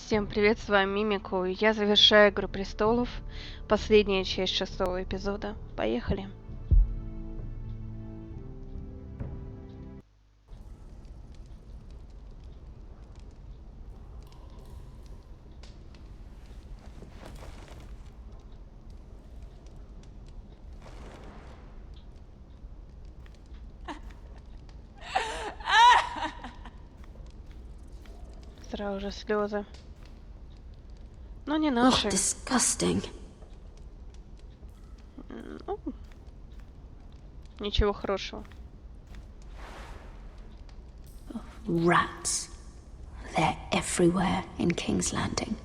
Всем привет, с вами Мимику. Я завершаю «Игру престолов», последняя часть 6-го эпизода. Поехали! Сразу же слезы. Но не наши. Disgusting. Ну, ничего хорошего. Rats. They're everywhere in King's Landing.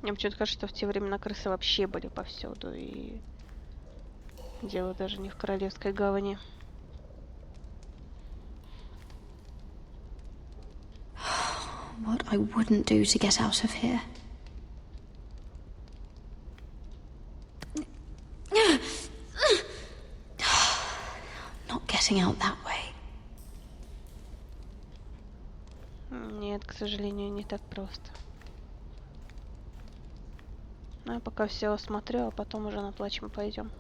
Мне почему-то кажется, что в те времена крысы вообще были повсюду. И дело даже не в Королевской гавани. What I wouldn't do to get out of here. Not getting out that way. Нет, к сожалению, не так просто. Ну, я пока все осмотрю, а потом уже на плач мы пойдем.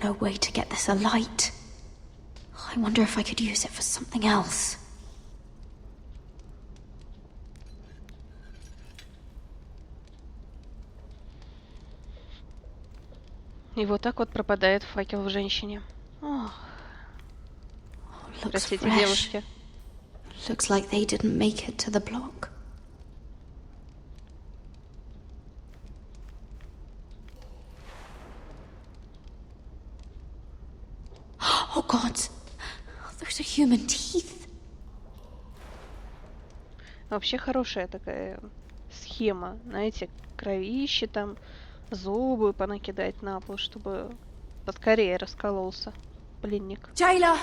No way to get this alight. I wonder if I could use it for something else. И вот так вот пропадает факел в женщине. Ох. Looks Простите, fresh. девушки. Looks like they didn't make it to the block. Oh God! Those are human teeth. Вообще хорошая такая схема. Знаете, кровище там, зубы понакидать на пол, чтобы поскорее раскололся пленник. Jailer,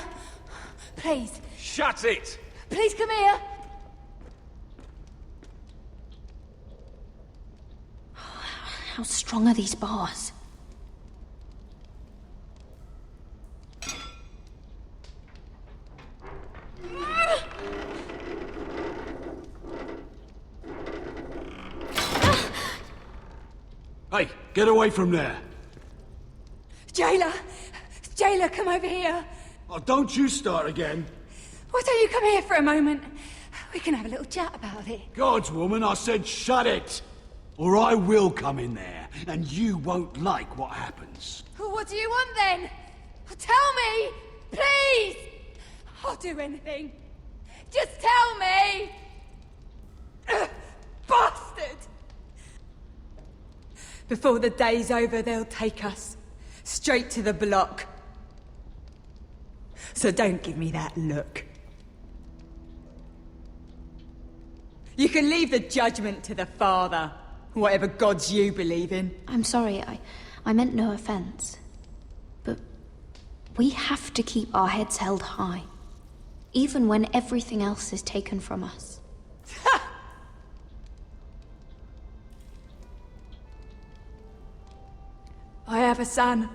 please, Shut it! please come here. How strong are these bars? Hey, get away from there! Jailer, Jailer, come over here. Oh, don't you start again. Why don't you come here for a moment? We can have a little chat about it. God's woman, I said shut it! Or I will come in there, and you won't like what happens. Well, what do you want then? Tell me, please. I'll do anything. Just tell me. Bastard! Before the day's over, they'll take us straight to the block. So don't give me that look. You can leave the judgment to the Father, whatever gods you believe in. I'm sorry, I meant no offense. But we have to keep our heads held high, even when everything else is taken from us. I have a son,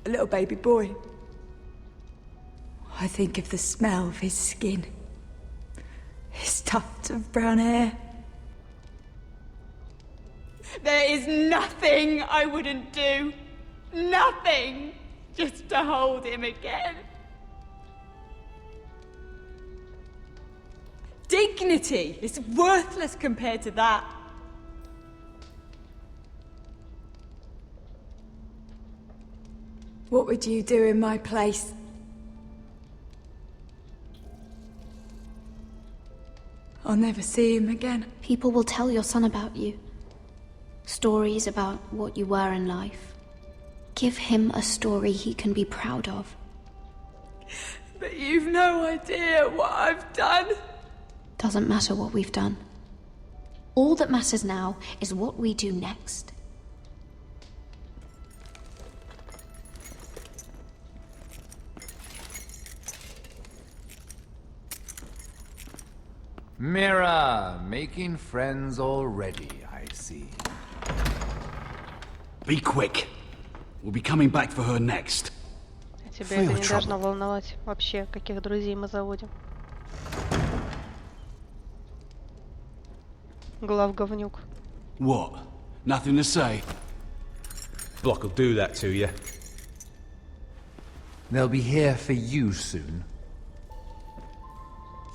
a little baby boy. I think of the smell of his skin, his tufts of brown hair. There is nothing I wouldn't do. Nothing. Just to hold him again. Dignity is worthless compared to that. What would you do in my place? I'll never see him again. People will tell your son about you. Stories about what you were in life. Give him a story he can be proud of. But you've no idea what I've done. Doesn't matter what we've done. All that matters now is what we do next. Mira, making friends already, I see. Be quick. We'll be coming back for her next. Тебя это не должно волновать вообще, каких друзей мы заводим. Главговнюк. What? Nothing to say? Block will do that to you. They'll be here for you soon.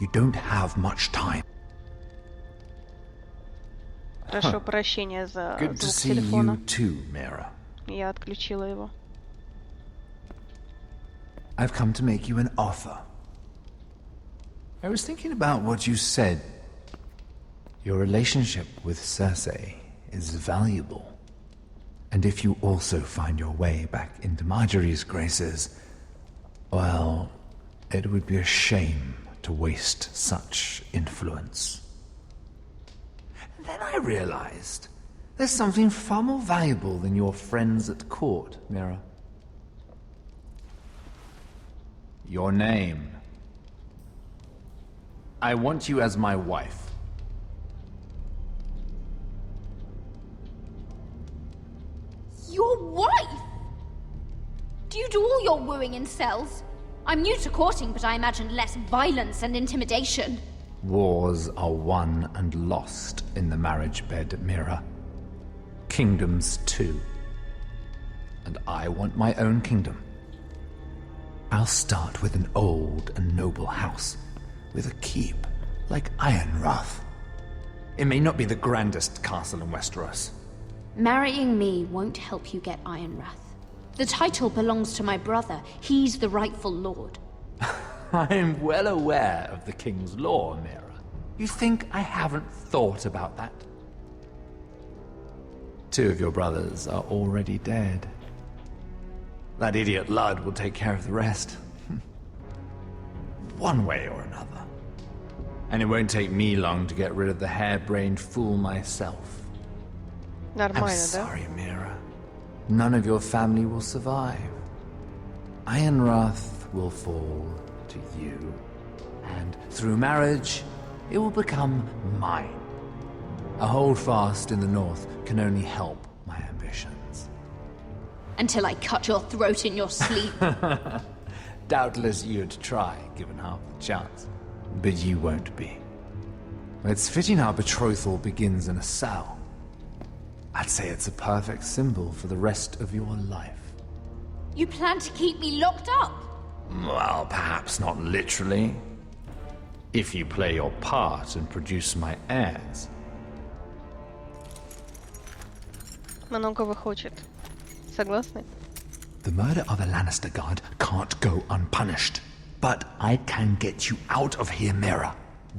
You don't have much time. Прошу прощения за Good to звук see телефона. you too, Mira. Я отключила его. I've come to make you an offer. I was thinking about what you said. Your relationship with Cersei is valuable. And if you also find your way back into Marjorie's graces, well, it would be a shame to waste such influence. Then I realized there's something far more valuable than your friends at court, Mira. Your name. I want you as my wife. Your wife? Do you do all your wooing in cells? I'm new to courting, but I imagine less violence and intimidation. Wars are won and lost in the marriage bed, Mira. Kingdoms too. And I want my own kingdom. I'll start with an old and noble house, with a keep, like Ironrath. It may not be the grandest castle in Westeros. Marrying me won't help you get Ironrath. The title belongs to my brother. He's the rightful lord. I'm well aware of the king's law, Mira. You think I haven't thought about that? Two of your brothers are already dead. That idiot Ludd will take care of the rest. One way or another. And it won't take me long to get rid of the harebrained fool myself. I'm Нормально, да? sorry, Mira. None of your family will survive. Ironrath will fall to you. And through marriage, it will become mine. A holdfast in the north can only help my ambitions. Until I cut your throat in your sleep. Doubtless you'd try, given half the chance. But you won't be. It's fitting our betrothal begins in a cell. I'd say it's a perfect symbol for the rest of your life. You plan to keep me locked up? Well, perhaps not literally. If you play your part and produce my heirs. Многого хочет. Согласны? The murder of a Lannister guard can't go unpunished. But I can get you out of here, Mira.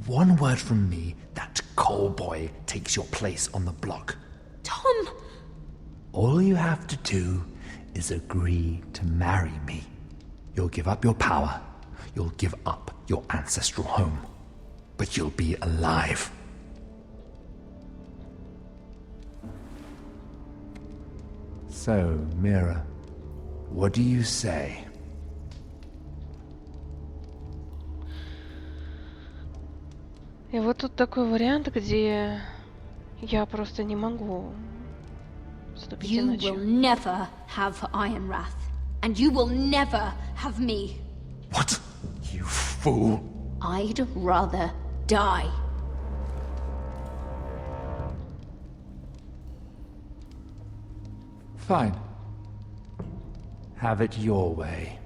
One word from me, that coal boy takes your place on the block. Tom! All you have to do is agree to marry me. You'll give up your power. You'll give up your ancestral home. But you'll be alive. So, Mira, what do you say? И вот тут такой вариант, где я просто не могу вступить You иначе. will never have Ironrath. And you will never have me. What? You fool! I'd rather die. Fine. Have it your way.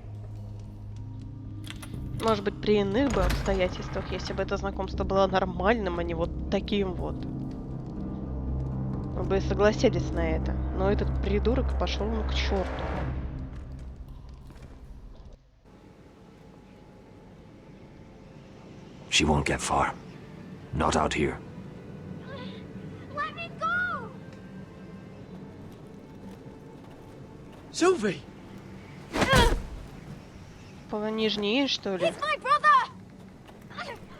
Может быть, при иных бы обстоятельствах, если бы это знакомство было нормальным, а не вот таким вот. Мы бы согласились на это. Но этот придурок пошел ну к черту. She won't get far. Not out here. Let me go! Sylvie! По нежнее, что ли? He's my brother!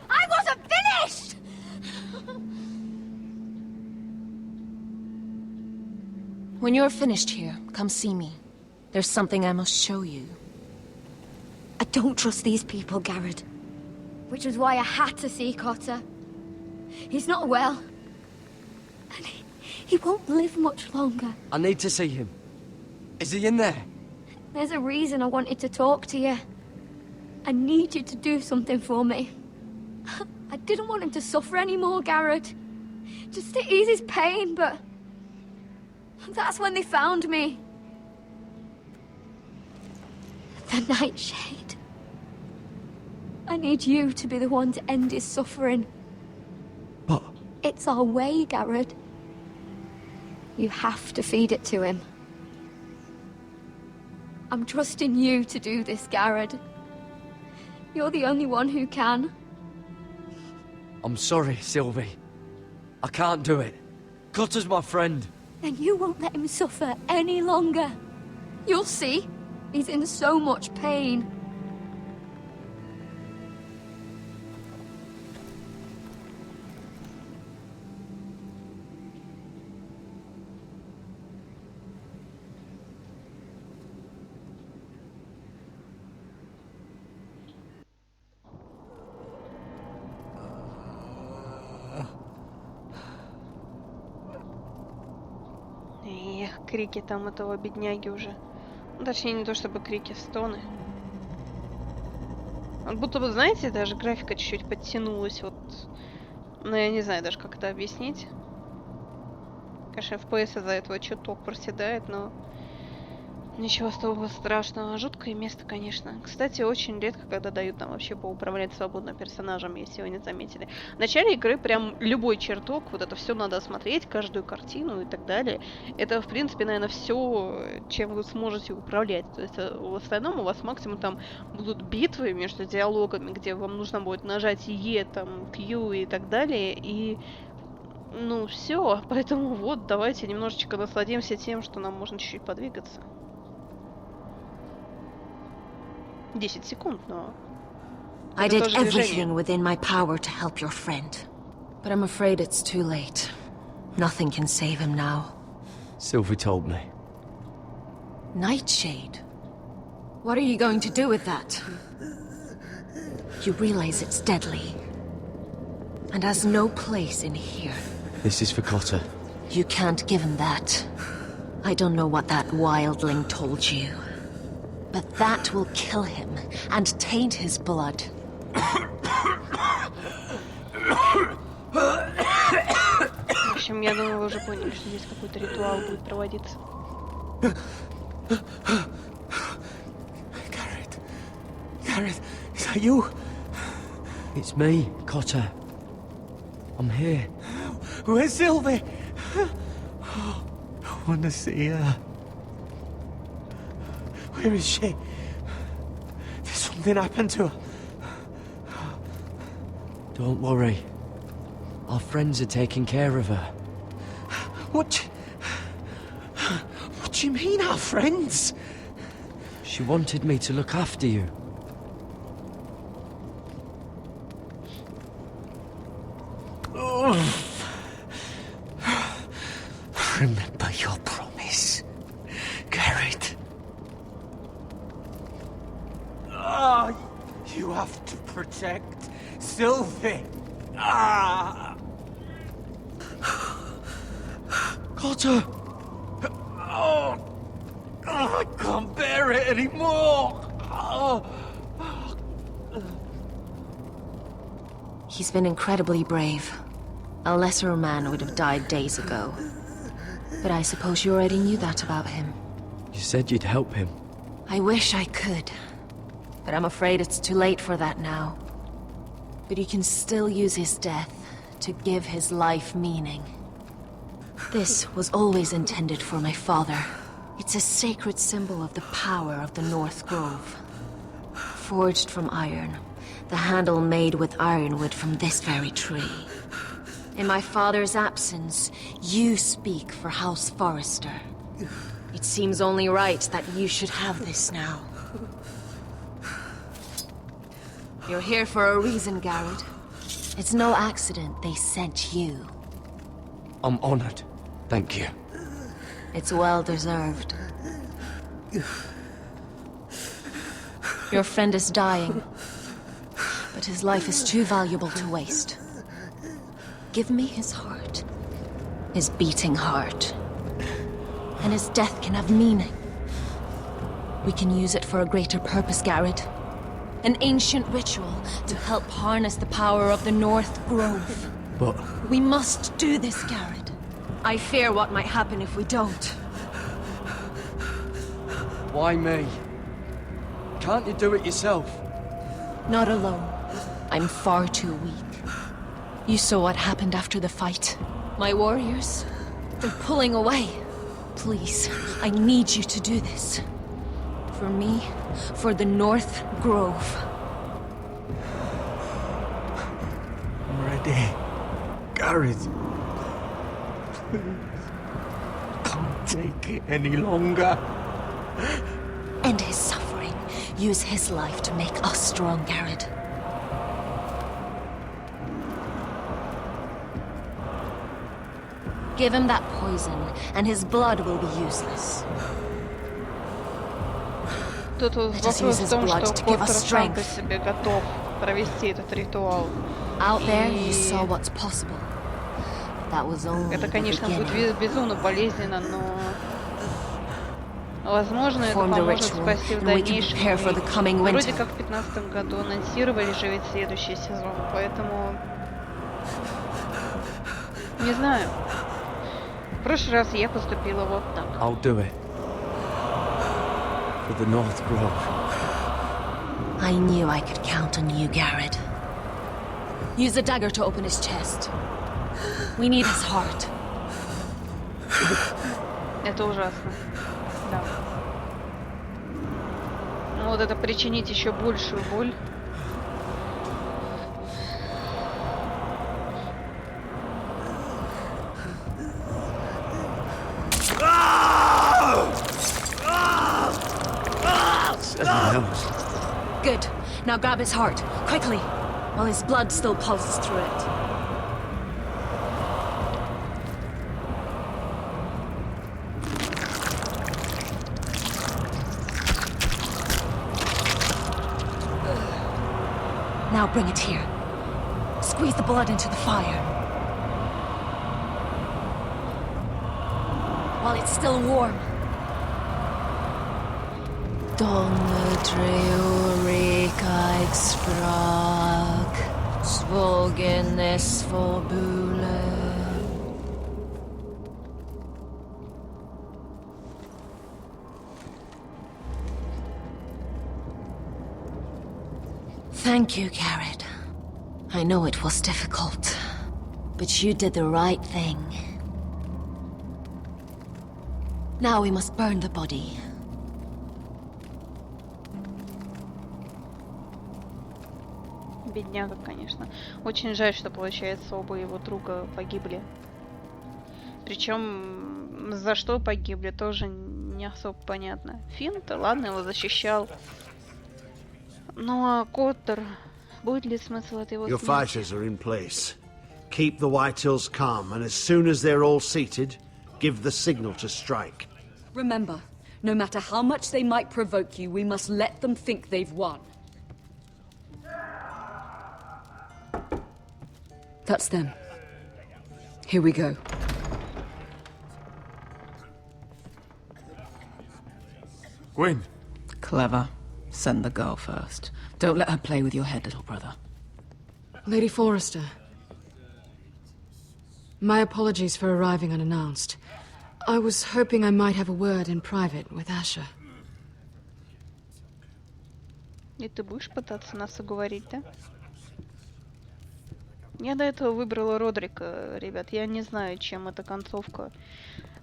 I wasn't finished! When you're finished here, come see me. There's something I must show you. I don't trust these people, Garrett. Which was why I had to see Cotter. He's not well. And he won't live much longer. I need to see him. Is he in there? There's a reason I wanted to talk to you. I need you to do something for me. I didn't want him to suffer anymore, Garrett. Just to ease his pain, but... that's when they found me. The Nightshade. I need you to be the one to end his suffering. But... It's our way, Garrett. You have to feed it to him. I'm trusting you to do this, Garrett. You're the only one who can. I'm sorry, Sylvie. I can't do it. Cutter's my friend. Then you won't let him suffer any longer. You'll see. He's in so much pain. Эх, крики там этого бедняги уже. Ну, точнее, не то чтобы крики, стоны. Вот будто бы, знаете, даже графика чуть-чуть подтянулась, вот. Но я не знаю даже, как это объяснить. Конечно, FPS из-за этого чуток проседает, но... Ничего такого страшного. Жуткое место, конечно. Кстати, очень редко, когда дают нам вообще поуправлять свободно персонажем, если вы не заметили. В начале игры прям любой чертог, вот это все надо осмотреть, каждую картину и так далее. Это, в принципе, наверное, все, чем вы сможете управлять. То есть, в остальном у вас максимум там будут битвы между диалогами, где вам нужно будет нажать Е, там, Q и так далее, и... Ну, все. Поэтому вот, давайте немножечко насладимся тем, что нам можно чуть-чуть подвигаться. 10 секунд, но... I did everything within my power to help your friend. But I'm afraid it's too late. Nothing can save him now. Sylvie told me. Nightshade? What are you going to do with that? You realize it's deadly. And has no place in here. This is for Cotter. You can't give him that. I don't know what that wildling told you. But that will kill him and taint his blood. В общем, я думаю, вы уже поняли, что здесь какой-то ритуал будет проводиться. Garrett, is that you? It's me, Cotter. I'm here. Where's Sylvie? I want to see her. Where is she? Did something happen to her? Don't worry. Our friends are taking care of her. What do you mean, our friends? She wanted me to look after you. Remember your promise, Garrett. You have to protect Sylvie. Cotter! I can't bear it anymore. He's been incredibly brave. A lesser man would have died days ago. But I suppose you already knew that about him. You said you'd help him. I wish I could. But I'm afraid it's too late for that now. But you can still use his death to give his life meaning. This was always intended for my father. It's a sacred symbol of the power of the North Grove. Forged from iron, the handle made with ironwood from this very tree. In my father's absence, you speak for House Forrester. It seems only right that you should have this now. You're here for a reason, Garrett. It's no accident they sent you. I'm honored. Thank you. It's well deserved. Your friend is dying, but his life is too valuable to waste. Give me his heart. His beating heart. And his death can have meaning. We can use it for a greater purpose, Garrett. An ancient ritual to help harness the power of the North Grove. But... We must do this, Garrett. I fear what might happen if we don't. why me? Can't you do it yourself? Not alone. I'm far too weak. You saw what happened after the fight. My warriors, they're pulling away. Please, I need you to do this. For me, for the North Grove. I'm ready. Garrett. Please. Can't take it any longer. End his suffering. Use his life to make us strong, Garrett. Give him that poison, and his blood will be useless. Тут вопрос в том, что Поттер сам по себе готов провести этот ритуал. Out there, you saw what's possible. That was only Это, конечно, будет безумно болезненно, но возможно, это поможет спасти в дальнейшем. Вроде как в 2015 году анонсировали же ведь следующий сезон, поэтому не знаю. В прошлый раз я поступила вот так. I'll do it. For the North Grove. I knew I could count on you, Garrett. Use the dagger to open his chest. We need his heart. Это ужасно. Да. Ну вот это причинить еще большую боль. Good. Now grab his heart, quickly, while his blood still pulses through it. Now bring it here. Squeeze the blood into the fire. While it's still warm. Donne treorekaig sprak, svogenes forbule. Thank you, Garrett. I know it was difficult, but you did the right thing. Now we must burn the body. Бедняга, конечно. Очень жаль, что, получается, оба его друга погибли. Причем, за что погибли, тоже не особо понятно. Финн-то, ладно, его защищал. Ну а Коттер, будет ли смысл от его Your смерти? fighters are in place. Keep the Whitehills calm, and as soon as they're all seated, give the signal to strike. Remember, no matter how much they might provoke you, we must let them think they've won. That's them. Here we go. Gwyn. Clever. Send the girl first. Don't let her play with your head, little brother. Lady Forrester. My apologies for arriving unannounced. I was hoping I might have a word in private with Asher. И ты будешь пытаться нас уговорить, да? Я до этого выбрала Родрика, ребят. Я не знаю, чем эта концовка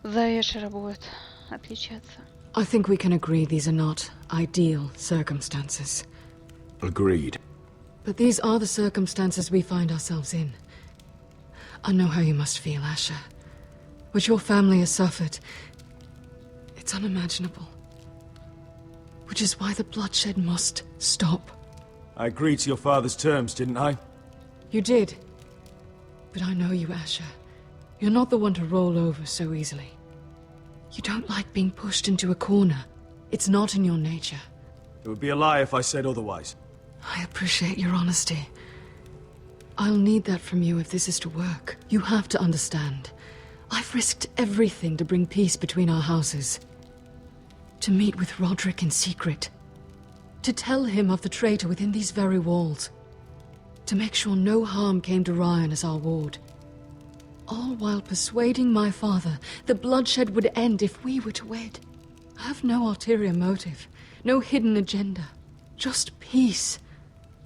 за Эшера будет отличаться. I think we can agree these are not ideal circumstances. Agreed. But these are the circumstances we find ourselves in. I know how you must feel, Asher. What your family has suffered, it's unimaginable. Which is why the bloodshed must stop. I agreed to your father's terms, didn't I? You did. But I know you, Asher. You're not the one to roll over so easily. You don't like being pushed into a corner. It's not in your nature. It would be a lie if I said otherwise. I appreciate your honesty. I'll need that from you if this is to work. You have to understand. I've risked everything to bring peace between our houses. To meet with Roderick in secret. To tell him of the traitor within these very walls. To make sure no harm came to Ryan as our ward. All while persuading my father that bloodshed would end if we were to wed. I have no ulterior motive, no hidden agenda. Just peace,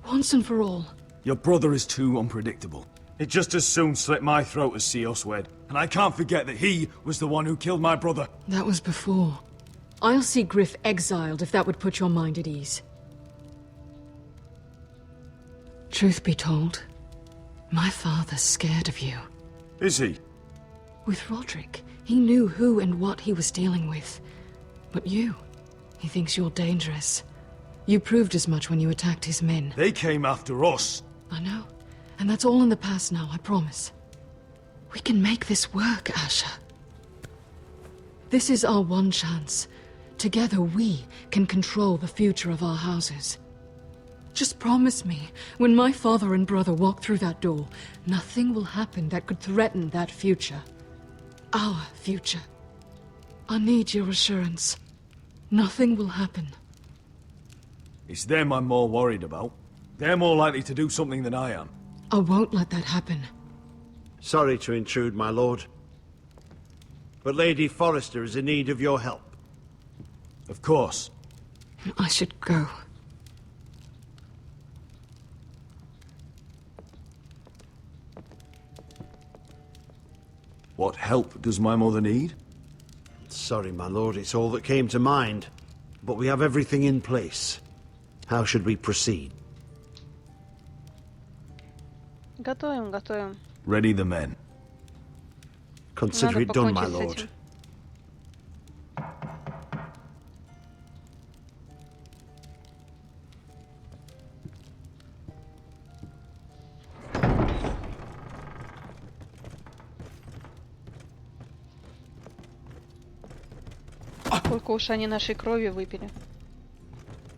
once and for all. Your brother is too unpredictable. He'd just as soon slit my throat as see us wed. And I can't forget that he was the one who killed my brother. That was before. I'll see Griff exiled if that would put your mind at ease. Truth be told, my father's scared of you. Is he? With Roderick, he knew who and what he was dealing with. But you, he thinks you're dangerous. You proved as much when you attacked his men. They came after us. I know. And that's all in the past now, I promise. We can make this work, Asher. This is our one chance. Together we can control the future of our houses. Just promise me, when my father and brother walk through that door, nothing will happen that could threaten that future. Our future. I need your assurance. Nothing will happen. It's them I'm more worried about. They're more likely to do something than I am. I won't let that happen. Sorry to intrude, my lord. But Lady Forrester is in need of your help. Of course. I should go. What help does my mother need? Sorry, my lord, it's all that came to mind. But we have everything in place. How should we proceed? Готовим, готовим. Ready the men. Consider it done, my lord. Сколько уж они нашей крови выпили.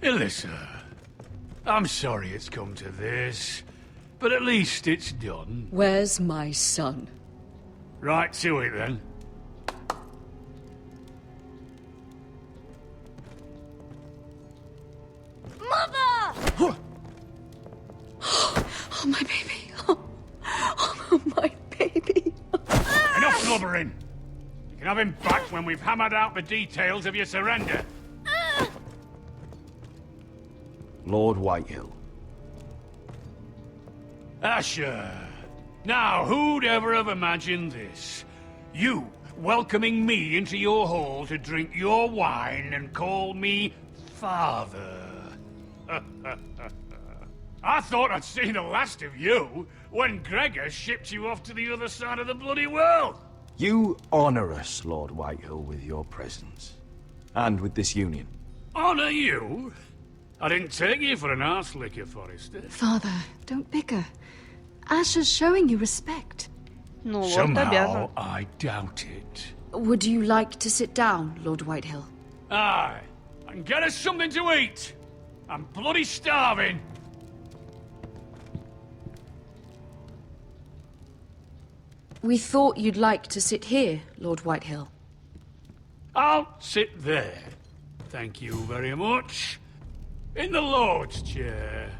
Alyssa, I'm sorry it's come to this, but at least it's done. Where's my son? Right to it then. Mother! Oh, my baby. Oh, my baby. Enough blubbering! You can have him back when we've hammered out the details of your surrender. Lord Whitehill. Asher. Now, who'd ever have imagined this? You welcoming me into your hall to drink your wine and call me father. I thought I'd seen the last of you when Gregor shipped you off to the other side of the bloody world. You honor us, Lord Whitehill, with your presence. And with this union. Honor you? I didn't take you for an arse licker, Forrester. Father, don't bicker. Asher's showing you respect. Ну, вот Somehow, обязан. I doubt it. Would you like to sit down, Lord Whitehill? Aye, and get us something to eat. I'm bloody starving. We thought you'd like to sit here, Lord Whitehill. I'll sit there. Thank you very much. In the Lord's chair.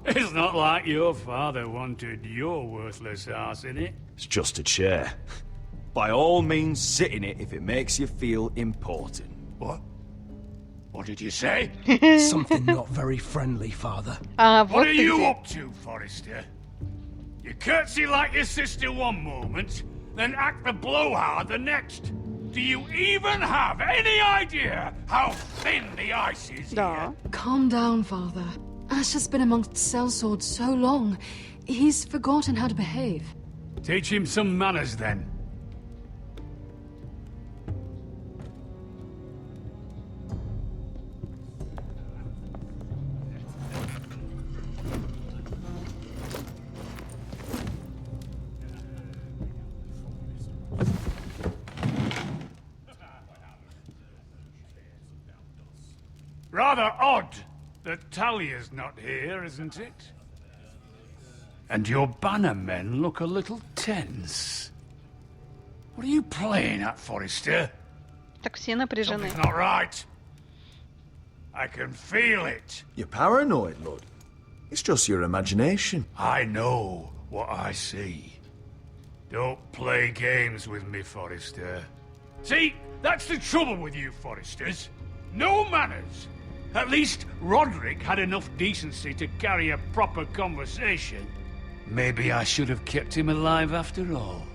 It's not like your father wanted your worthless ass in it. It's just a chair. By all means, sit in it if it makes you feel important. What? What did you say? Something not very friendly, Father. Вот What are ты you где. up to, Forrester? You curtsy like your sister one moment, then act the blowhard the next. Do you even have any idea how thin the ice is Да. here? Calm down, Father. Asher's been amongst sellswords so long, he's forgotten how to behave. Teach him some manners, then. Rather odd that Talia's not here, isn't it? And your banner men look a little tense. What are you playing at, Forrester? Так все напряжены. Something's not right. I can feel it. You're paranoid, Lord. It's just your imagination. I know what I see. Don't play games with me, Forrester. See, that's the trouble with you Forresters. No manners. At least Roderick had enough decency to carry a proper conversation. Maybe I should have kept him alive after all.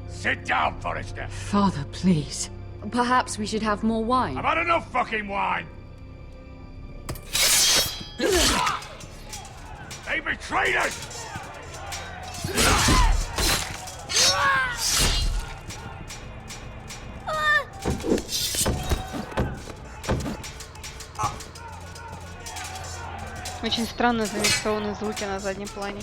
Sit down, Forrester. Father, please. Perhaps we should have more wine. I've had enough fucking wine. They betrayed us! Очень странно замиксованные звуки на заднем плане.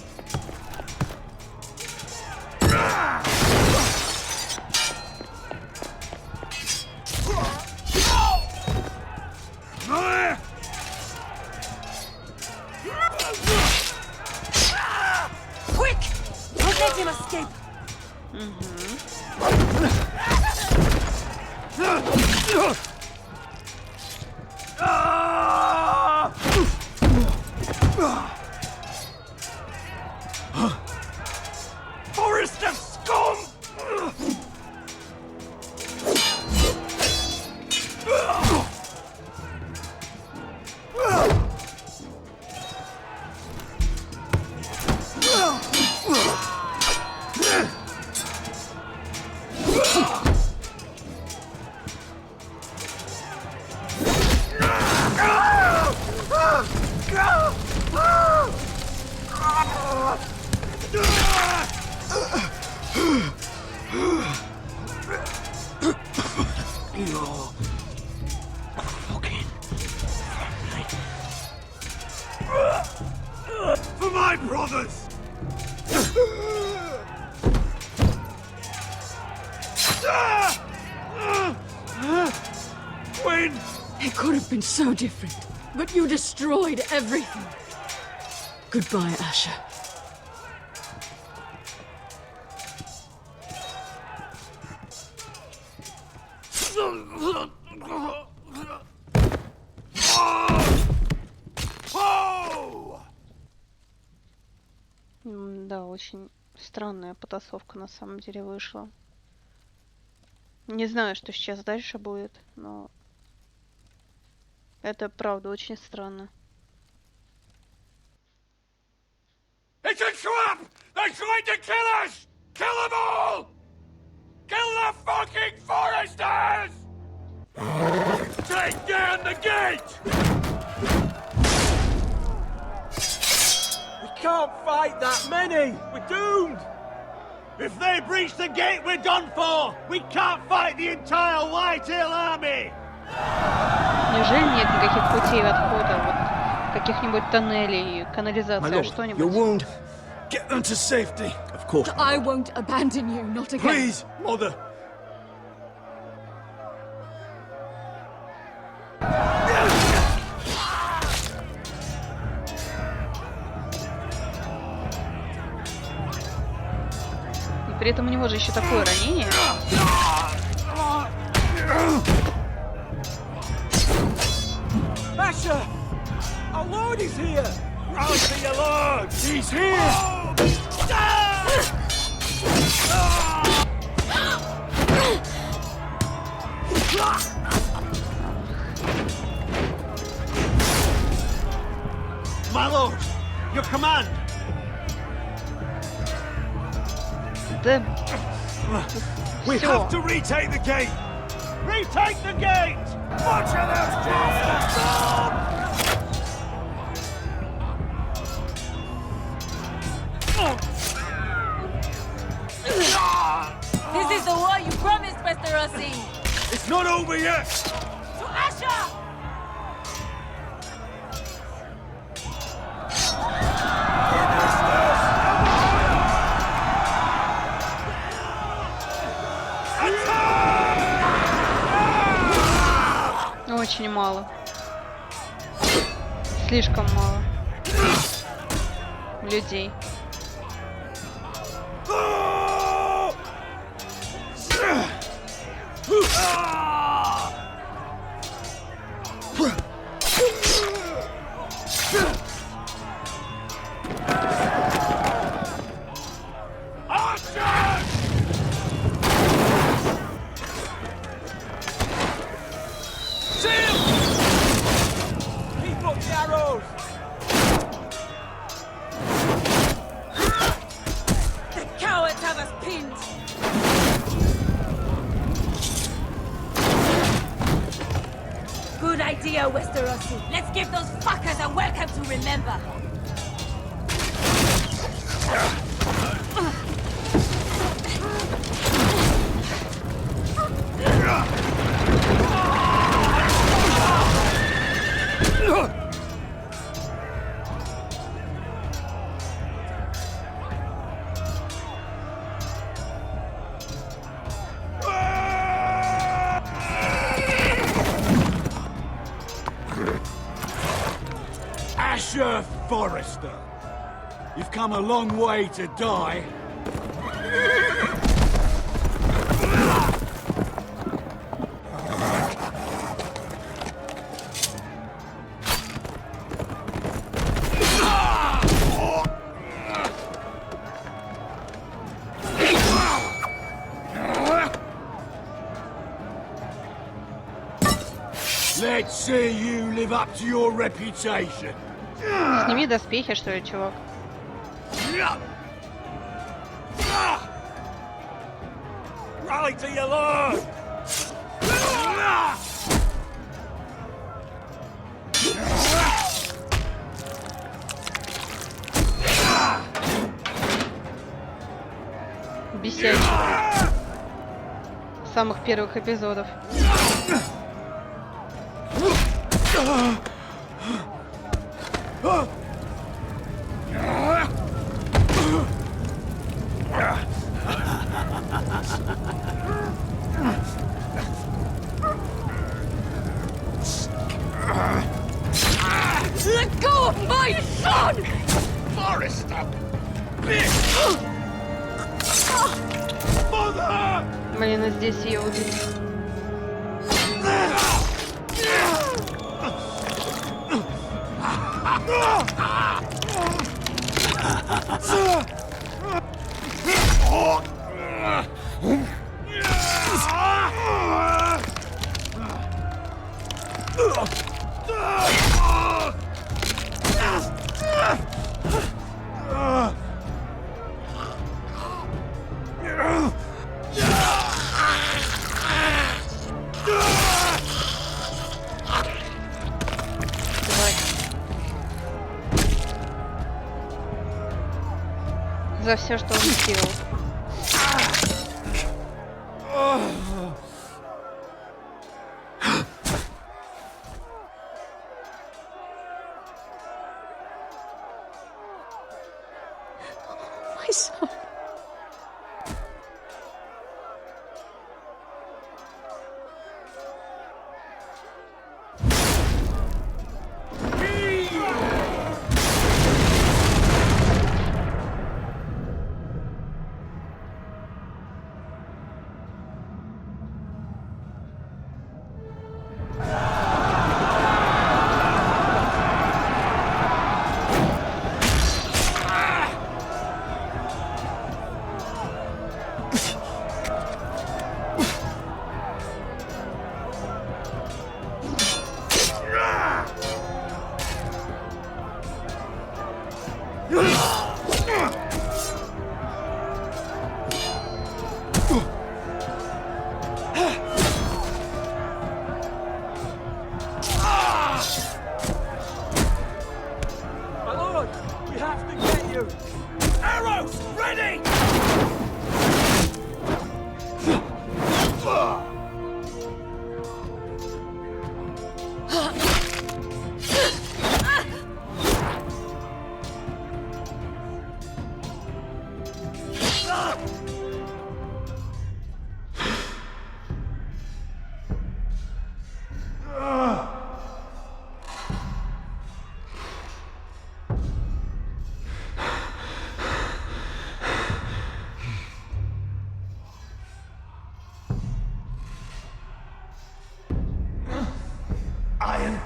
Quick! Don't let him escape! Forrester scum! For my brothers! Win! It could have been so different, but you destroyed everything. Goodbye, Asher. Да, очень странная потасовка на самом деле вышла. Не знаю, что сейчас дальше будет, но это правда очень странно. It's a trap! They're trying to kill us! Kill them all! Kill the fucking Forresters! Take down the gate! We can't fight that many! We're doomed! If they breach the gate, we're done for! We can't fight the entire White-Hill army! Неужели нет никаких путей отхода, вот каких-нибудь тоннелей, канализации, что-нибудь? Your wound. Get them to safety. Of course. I won't abandon you, not again. Please, Mother. И при этом у него же еще такое ранение. Asher! Our Lord is here! Rally for your Lord! He's here! My lord, your command! Да... We have to retake the gate! Retake the gate! Watch out, those bastards! This is the war you promised, Westerosi! It's not over yet! To Asher! Очень мало. Слишком мало людей. See you, Westerosi. Let's give those fuckers a welcome to remember. Forrester, you've come a long way to die. Let's see you live up to your reputation. Сними доспехи, что ли, чувак? Rally to your lord! Бесячий. С самых первых эпизодов. Let go of my son! Forrester! Блин, и здесь ее убили. За все, что он сделал. My son.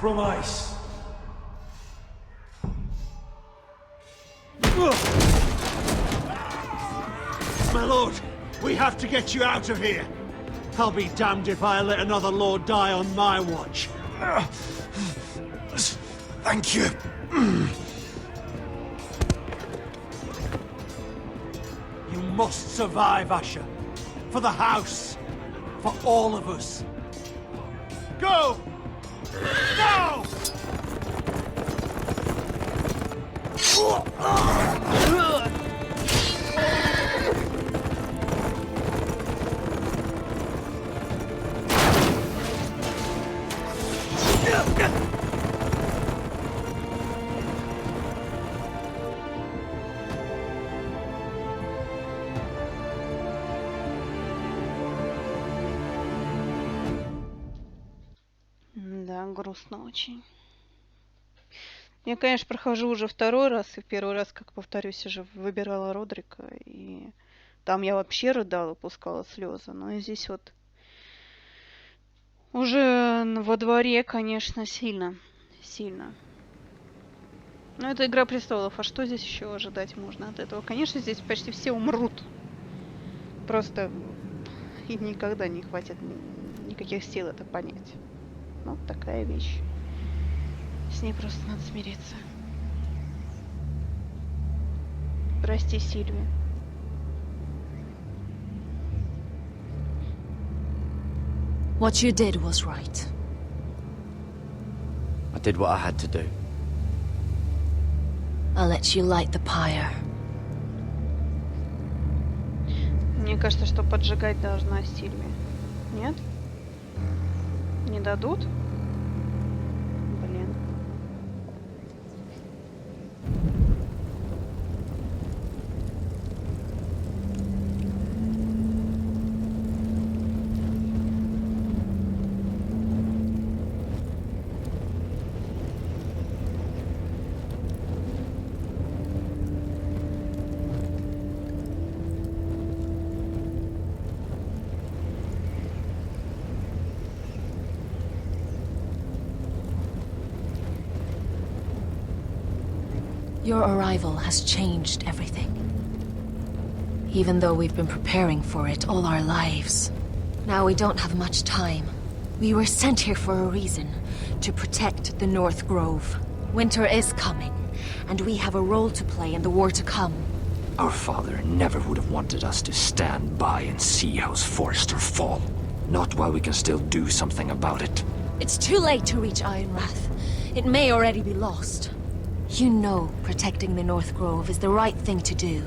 From ice. My lord, we have to get you out of here. I'll be damned if I let another lord die on my watch. Thank you. You must survive, Asher. For the house. For all of us. Go! Now! Да, грустно очень. Я, конечно, прохожу уже второй раз, и в первый раз, как повторюсь, уже выбирала Родрика, и там я вообще рыдала, пускала слезы. Но и здесь вот уже во дворе, конечно, сильно. Но это Игра престолов, а что здесь еще ожидать можно от этого? Конечно, здесь почти все умрут. Просто и никогда не хватит никаких сил это понять. Ну, такая вещь. С ней просто надо смириться. Прости, Сильвия. What you did was right. I did what I had to do. I'll let you light the pyre. Мне кажется, что поджигать должна Сильвия. Нет? Не дадут? Блин. Your arrival has changed everything. Even though we've been preparing for it all our lives. Now we don't have much time. We were sent here for a reason. To protect the North Grove. Winter is coming, and we have a role to play in the war to come. Our father never would have wanted us to stand by and see House Forrester fall. Not while we can still do something about it. It's too late to reach Ironrath. It may already be lost. You know protecting the North Grove is the right thing to do.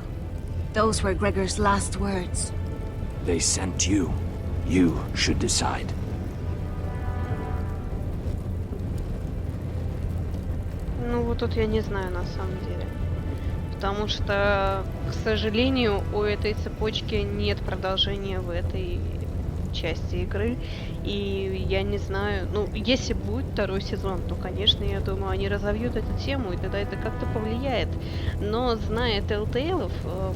Those were Gregor's last words. They sent you. You should decide. Ну вот тут я не знаю на самом деле. Потому что, к сожалению, у этой цепочки нет продолжения в этой части игры. И я не знаю, ну, если будет второй сезон, то, конечно, я думаю, они разовьют эту тему, и тогда это как-то повлияет. Но, зная Telltale'ов,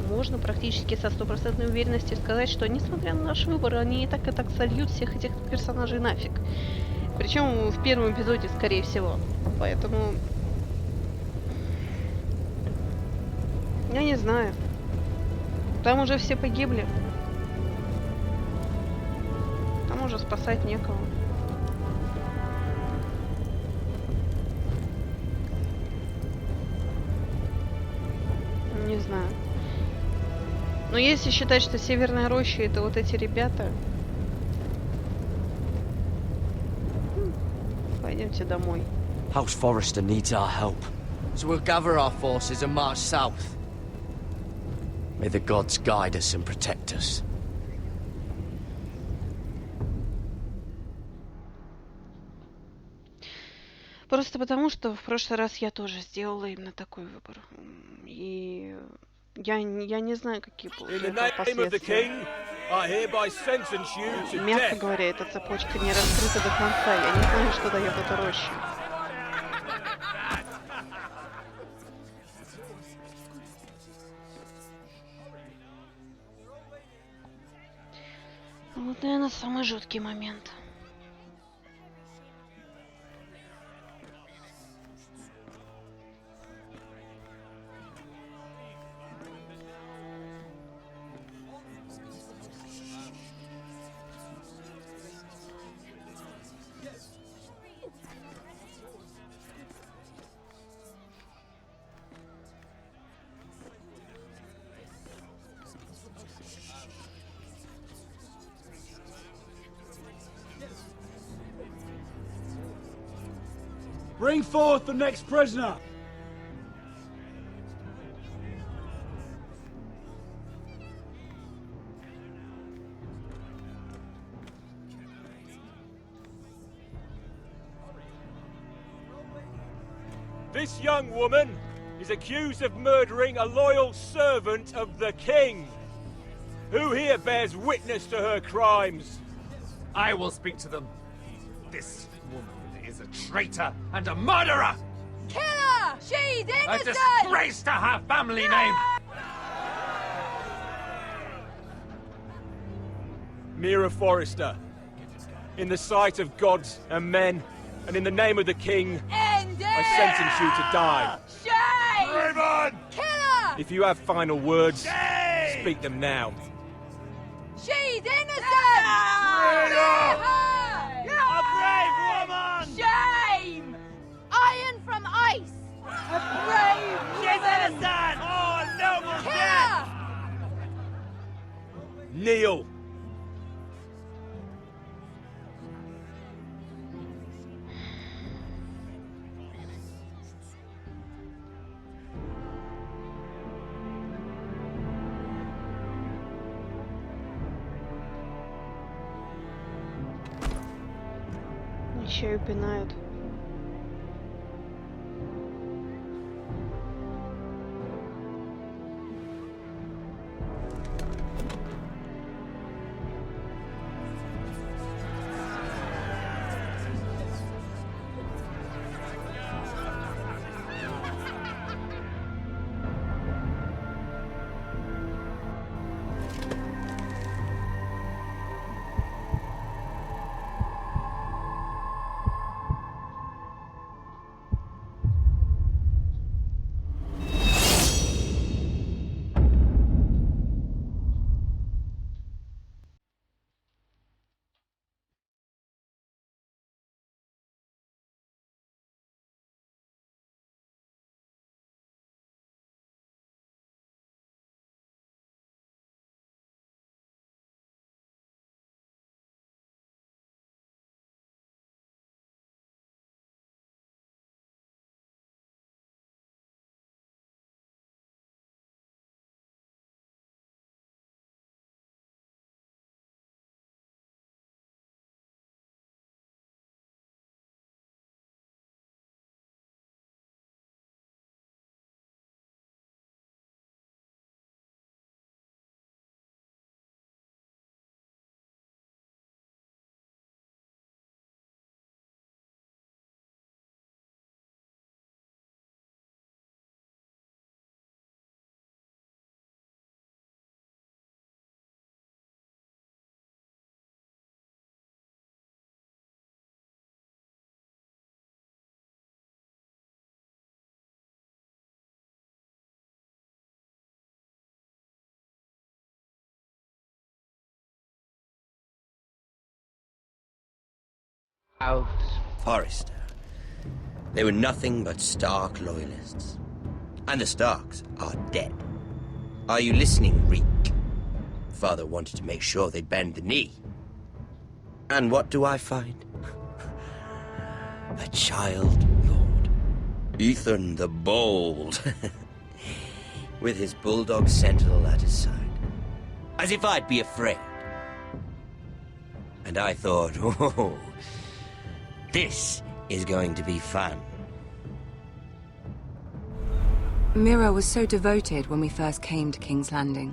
можно практически со стопроцентной уверенностью сказать, что, несмотря на наш выбор, они и так сольют всех этих персонажей нафиг. Причем в первом эпизоде, скорее всего. Поэтому... Я не знаю. Там уже все погибли. Там уже спасать некого. Не знаю. Но если считать, что Северная роща это вот эти ребята... Пойдемте домой. House Forrester needs our help. So we'll gather our forces and march south. May the gods guide us and protect us. Просто потому, что в прошлый раз я тоже сделала именно такой выбор. И я не знаю, какие будут последствия. Мягко говоря, эта цепочка не раскрыта до конца. Я не знаю, что дает эта роща. Вот, наверное, самый жуткий момент. Bring forth the next prisoner! This young woman is accused of murdering a loyal servant of the king. Who here bears witness to her crimes? I will speak to them. This woman is a traitor and a murderer! Kill her! She's A innocent! disgrace to her family name! Mira Forrester, in the sight of gods and men, and in the name of the king, I sentence you to die. Shame! Raven! Kill her! If you have final words, speak them now. She's innocent! Freedom! A brave woman! Shame! Iron from ice! A brave woman! She's innocent! Oh, noble death! Kneel! Еще и пинают. Forrester. They were nothing but Stark loyalists. And the Starks are dead. Are you listening, Reek? Father wanted to make sure they bend the knee. And what do I find? A child lord. Ethan the Bold. With his bulldog sentinel at his side. As if I'd be afraid. And I thought, oh, this is going to be fun. Mira was so devoted when we first came to King's Landing.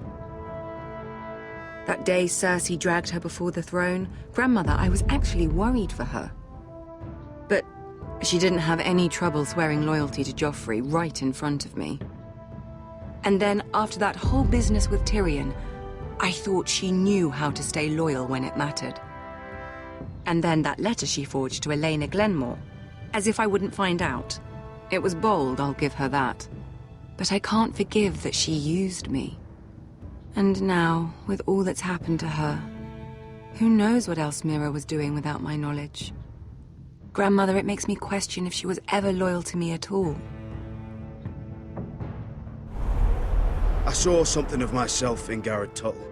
That day Cersei dragged her before the throne, Grandmother, I was actually worried for her. But she didn't have any trouble swearing loyalty to Joffrey right in front of me. And then, after that whole business with Tyrion, I thought she knew how to stay loyal when it mattered. And then that letter she forged to Elena Glenmore, as if I wouldn't find out. It was bold, I'll give her that. But I can't forgive that she used me. And now, with all that's happened to her, who knows what else Mira was doing without my knowledge? Grandmother, it makes me question if she was ever loyal to me at all. I saw something of myself in Garrett Tuttle.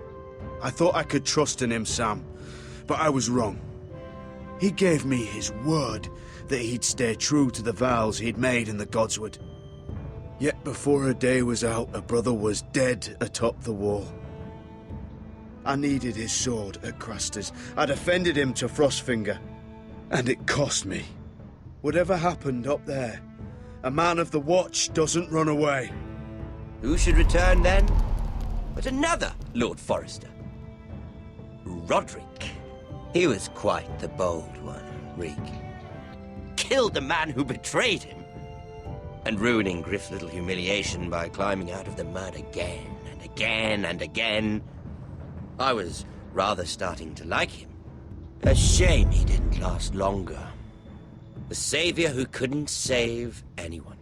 I thought I could trust in him, Sam, but I was wrong. He gave me his word that he'd stay true to the vows he'd made in the Godswood. Yet before a day was out, a brother was dead atop the wall. I needed his sword at Craster's. I defended him to Frostfinger. And it cost me. Whatever happened up there, A man of the watch doesn't run away. Who should return then? But another Lord Forrester. Roderick. He was quite the bold one, Reek. Killed the man who betrayed him. And ruining Griff's little humiliation by climbing out of the mud again and again and again. I was rather starting to like him. A shame he didn't last longer. The savior who couldn't save anyone.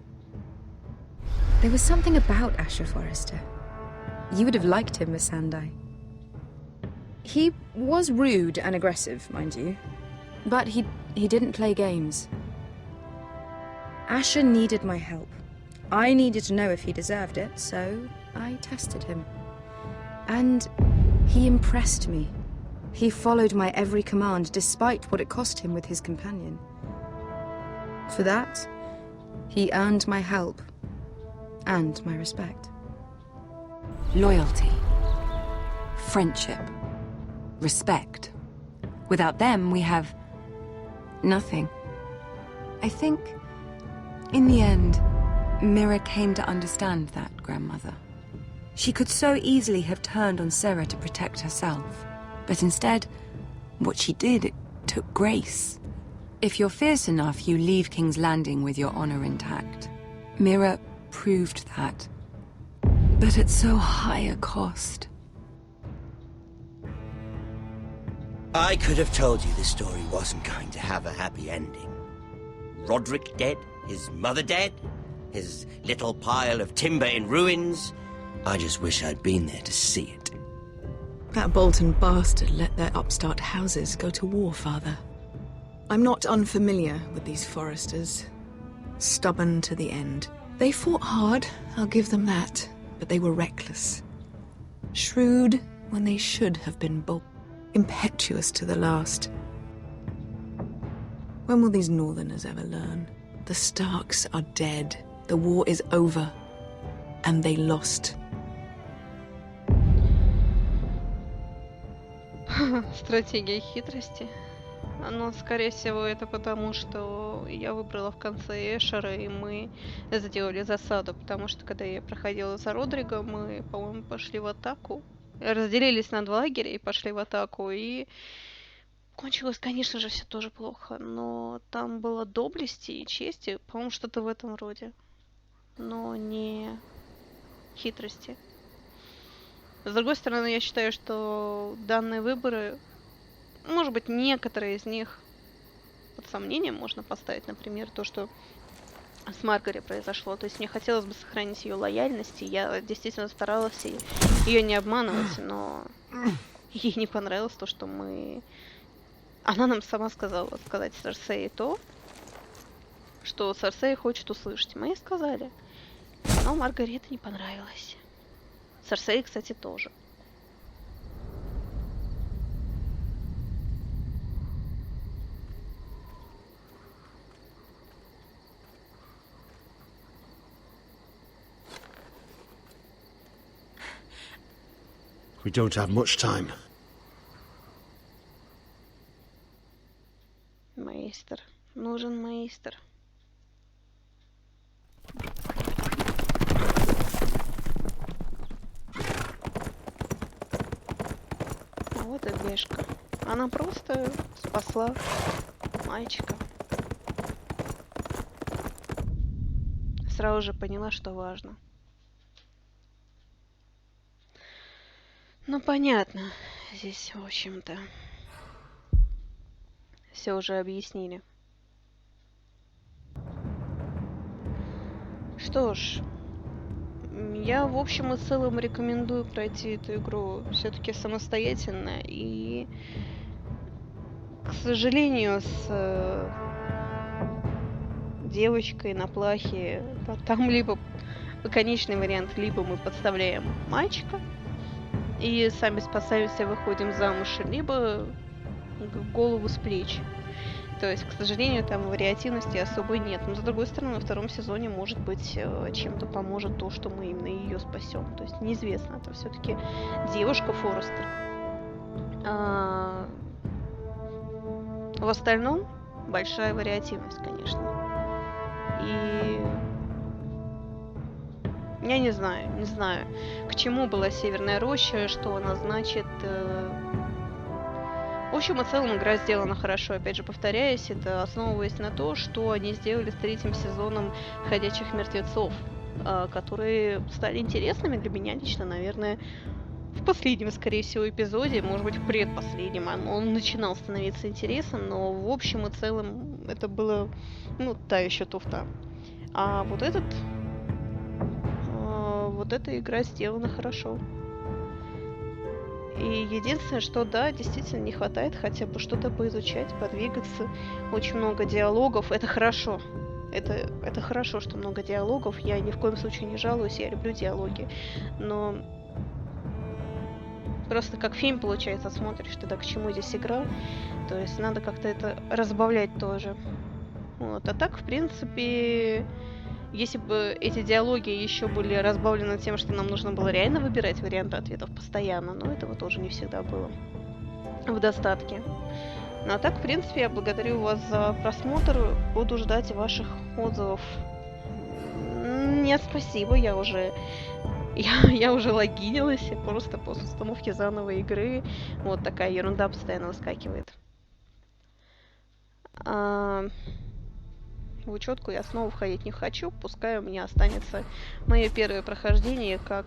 There was something about Asher Forrester. You would have liked him, Miss Sandai. He was rude and aggressive, mind you. But he didn't play games. Asher needed my help. I needed to know if he deserved it, so I tested him. And he impressed me. He followed my every command, despite what it cost him with his companion. For that, he earned my help and my respect. Loyalty, friendship, respect. Without them, we have nothing. I think, in the end, Mira came to understand that, Grandmother. She could so easily have turned on Sarah to protect herself. But instead, what she did, it took grace. If you're fierce enough, you leave King's Landing with your honor intact. Mira proved that. But at so high a cost. I could have told you this story wasn't going to have a happy ending. Roderick dead, his mother dead, his little pile of timber in ruins. I just wish I'd been there to see it. That Bolton bastard let their upstart houses go to war, Father. I'm not unfamiliar with these Forresters. Stubborn to the end. They fought hard, I'll give them that, but they were reckless. Shrewd when they should have been bold. Impetuous to the last. When will these Northerners ever learn? The Starks are dead. The war is over. And they lost. Стратегия хитрости. Но, скорее всего, это потому, что я выбрала в конце Эшера, и мы сделали засаду. Потому что, когда я проходила за Родригом, мы, по-моему, пошли в атаку. Разделились на два лагеря и пошли в атаку. И кончилось, конечно же, все тоже плохо. Но там было доблести и чести. По-моему, что-то в этом роде. Но не хитрости. С другой стороны, я считаю, что данные выборы, может быть, некоторые из них под сомнением можно поставить. Например, то, что с Маргари произошло. То есть мне хотелось бы сохранить ее лояльность, и я действительно старалась ее не обманывать, но ей не понравилось то, что мы... Она нам сама сказала сказать Серсеи то, что Серсеи хочет услышать. Мы ей сказали. Но Маргари это не понравилось. Серсеи, кстати, тоже. We don't have much time. Мейстер. Нужен мейстер. А вот и Бешка. Она просто спасла мальчика. Сразу же поняла, что важно. Ну, понятно. Здесь, в общем-то, все уже объяснили. Что ж, я в общем и целом рекомендую пройти эту игру все-таки самостоятельно. И, к сожалению, с девочкой на плахе, там либо конечный вариант, либо мы подставляем мальчика и сами спасаемся, выходим замуж, либо голову с плеч. То есть, к сожалению, там вариативности особой нет. Но, с другой стороны, во втором сезоне, может быть, чем-то поможет то, что мы именно ее спасем. То есть, неизвестно. Это все-таки девушка Форрестер. В остальном, большая вариативность, конечно. И Я не знаю, к чему была Северная роща, что она значит. В общем и целом игра сделана хорошо. Опять же, повторяюсь, это основываясь на то, что они сделали с 3-м сезоном «Ходячих мертвецов», которые стали интересными для меня лично, наверное, в последнем, скорее всего, эпизоде, может быть, в предпоследнем. Он начинал становиться интересным, но в общем и целом это было, ну, та еще туфта. А вот эта игра сделана хорошо. И единственное, что да, действительно не хватает хотя бы что-то поизучать, подвигаться. Очень много диалогов. Это хорошо. Это хорошо, что много диалогов. Я ни в коем случае не жалуюсь, я люблю диалоги. Но просто как фильм, получается, смотришь, тогда к чему здесь игра. То есть надо как-то это разбавлять тоже. Вот. А так, в принципе, если бы эти диалоги еще были разбавлены тем, что нам нужно было реально выбирать варианты ответов постоянно, но этого тоже не всегда было в достатке. Ну а так, в принципе, я благодарю вас за просмотр. Буду ждать ваших отзывов. Нет, спасибо, я уже логинилась, просто после установки заново игры. Вот такая ерунда постоянно выскакивает. В учетку я снова входить не хочу, пускай у меня останется мое первое прохождение как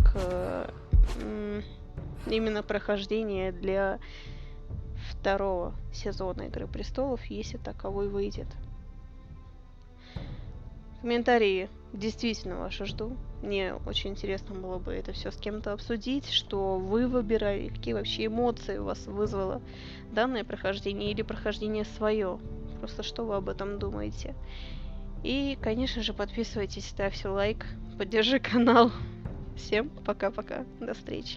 именно прохождение для 2-го сезона Игры престолов, если таковой выйдет. Комментарии действительно ваши жду. Мне очень интересно было бы это все с кем-то обсудить, что вы выбирали, какие вообще эмоции у вас вызвало данное прохождение или прохождение свое. Просто что вы об этом думаете. И, конечно же, подписывайтесь, ставьте лайк, поддержи канал. Всем пока-пока, до встречи.